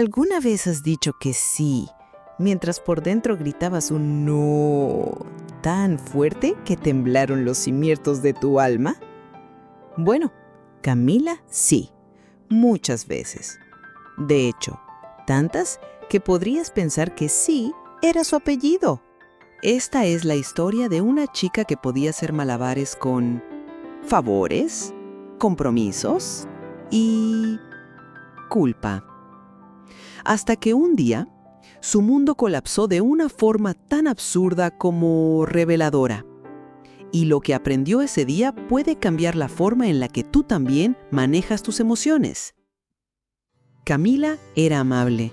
¿Alguna vez has dicho que sí, mientras por dentro gritabas un no tan fuerte que temblaron los cimientos de tu alma? Bueno, Camila sí, muchas veces. De hecho, tantas que podrías pensar que sí era su apellido. Esta es la historia de una chica que podía hacer malabares con favores, compromisos y culpa. Hasta que un día, su mundo colapsó de una forma tan absurda como reveladora. Y lo que aprendió ese día puede cambiar la forma en la que tú también manejas tus emociones. Camila era amable.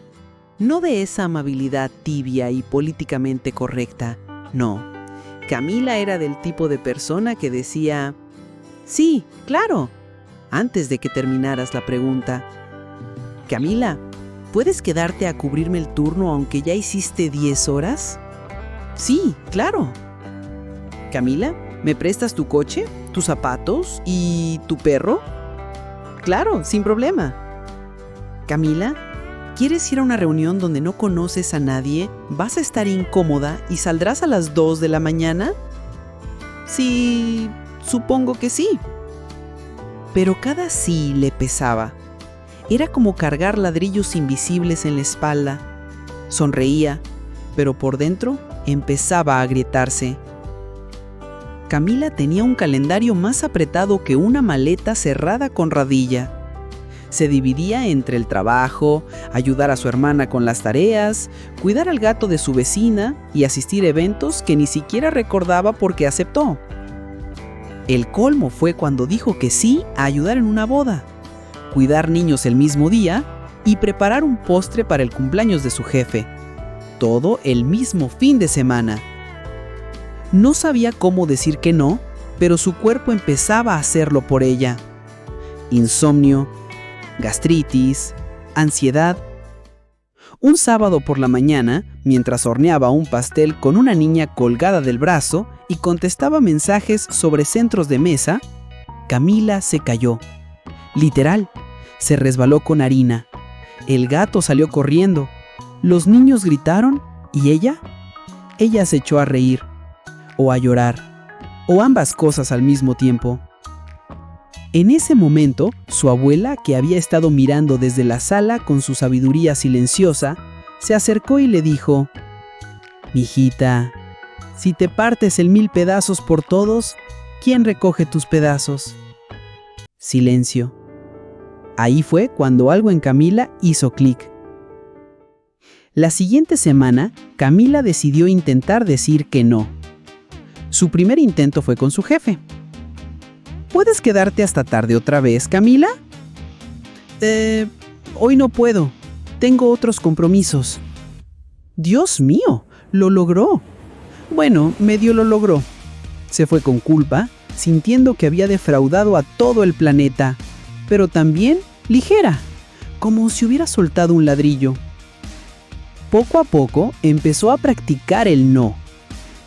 No de esa amabilidad tibia y políticamente correcta, no. Camila era del tipo de persona que decía, sí, claro, antes de que terminaras la pregunta. Camila, ¿puedes quedarte a cubrirme el turno aunque ya hiciste 10 horas? Sí, claro. Camila, ¿me prestas tu coche, tus zapatos y tu perro? Claro, sin problema. Camila, ¿quieres ir a una reunión donde no conoces a nadie, vas a estar incómoda y saldrás a las 2 de la mañana? Sí, supongo que sí. Pero cada sí le pesaba. Era como cargar ladrillos invisibles en la espalda. Sonreía, pero por dentro empezaba a agrietarse. Camila tenía un calendario más apretado que una maleta cerrada con radilla. Se dividía entre el trabajo, ayudar a su hermana con las tareas, cuidar al gato de su vecina y asistir a eventos que ni siquiera recordaba porque aceptó. El colmo fue cuando dijo que sí a ayudar en una boda, cuidar niños el mismo día y preparar un postre para el cumpleaños de su jefe. Todo el mismo fin de semana. No sabía cómo decir que no, pero su cuerpo empezaba a hacerlo por ella. Insomnio, gastritis, ansiedad. Un sábado por la mañana, mientras horneaba un pastel con una niña colgada del brazo y contestaba mensajes sobre centros de mesa, Camila se cayó. Literal, se resbaló con harina. El gato salió corriendo. Los niños gritaron y ella se echó a reír, o a llorar, o ambas cosas al mismo tiempo. En ese momento, su abuela, que había estado mirando desde la sala con su sabiduría silenciosa, se acercó y le dijo: «Mijita, si te partes en 1000 pedazos por todos, ¿quién recoge tus pedazos?». Silencio. Ahí fue cuando algo en Camila hizo clic. La siguiente semana, Camila decidió intentar decir que no. Su primer intento fue con su jefe. ¿Puedes quedarte hasta tarde otra vez, Camila? Hoy no puedo. Tengo otros compromisos. Dios mío, lo logró. Bueno, medio lo logró. Se fue con culpa, sintiendo que había defraudado a todo el planeta, pero también ligera, como si hubiera soltado un ladrillo. Poco a poco empezó a practicar el no.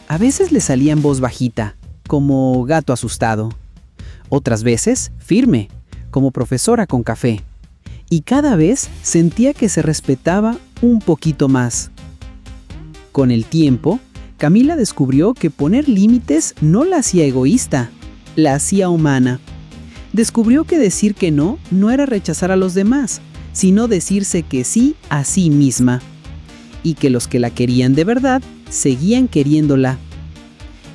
A veces le salía en voz bajita, como gato asustado. Otras veces, firme, como profesora con café. Y cada vez sentía que se respetaba un poquito más. Con el tiempo, Camila descubrió que poner límites no la hacía egoísta, la hacía humana. Descubrió que decir que no era rechazar a los demás, sino decirse que sí a sí misma. Y que los que la querían de verdad seguían queriéndola.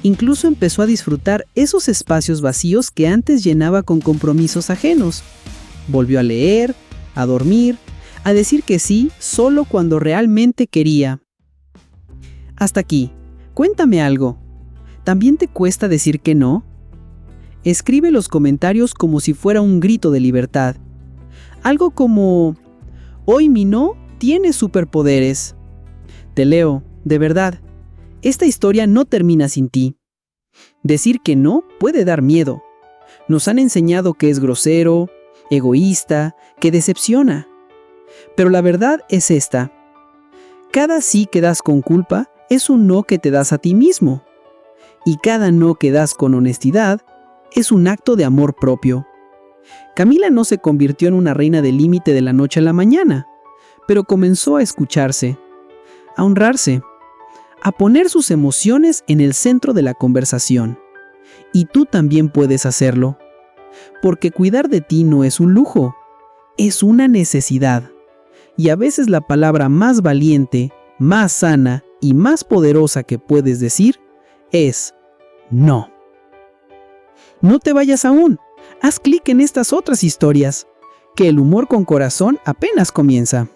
Incluso empezó a disfrutar esos espacios vacíos que antes llenaba con compromisos ajenos. Volvió a leer, a dormir, a decir que sí solo cuando realmente quería. Hasta aquí, cuéntame algo. ¿También te cuesta decir que no? Escribe los comentarios como si fuera un grito de libertad. Algo como: hoy mi no tiene superpoderes. Te leo, de verdad. Esta historia no termina sin ti. Decir que no puede dar miedo. Nos han enseñado que es grosero, egoísta, que decepciona. Pero la verdad es esta. Cada sí que das con culpa es un no que te das a ti mismo. Y cada no que das con honestidad es un acto de amor propio. Camila no se convirtió en una reina del límite de la noche a la mañana, pero comenzó a escucharse, a honrarse, a poner sus emociones en el centro de la conversación. Y tú también puedes hacerlo, porque cuidar de ti no es un lujo, es una necesidad. Y a veces la palabra más valiente, más sana y más poderosa que puedes decir es no. No te vayas aún. Haz clic en estas otras historias, que el humor con corazón apenas comienza.